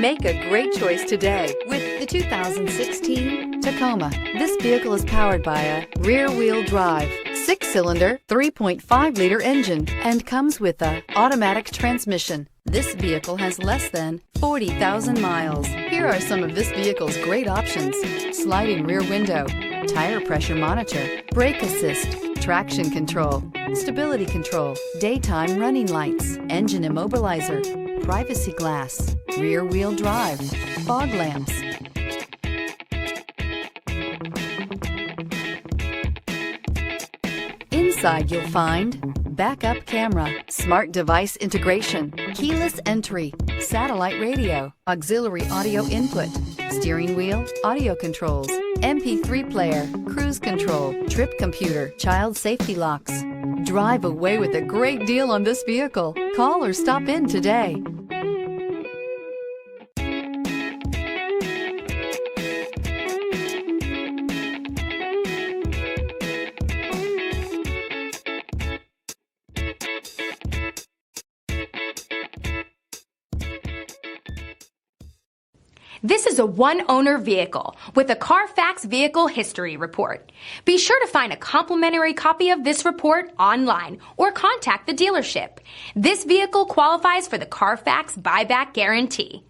Make a great choice today with the 2016 Tacoma. This vehicle is powered by a rear-wheel drive, 6-cylinder, 3.5-liter engine and comes with a automatic transmission. This vehicle has less than 40,000 miles. Here are some of this vehicle's great options: sliding rear window, tire pressure monitor, brake assist, traction control, stability control, daytime running lights, engine immobilizer, privacy glass, rear wheel drive, fog lamps. Inside you'll find backup camera, smart device integration, keyless entry, satellite radio, auxiliary audio input, steering wheel audio controls, MP3 player, cruise control, trip computer, child safety locks. Drive away with a great deal on this vehicle. Call or stop in today. This is a one-owner vehicle with a Carfax Vehicle History Report. Be sure to find a complimentary copy of this report online or contact the dealership. This vehicle qualifies for the Carfax Buyback Guarantee.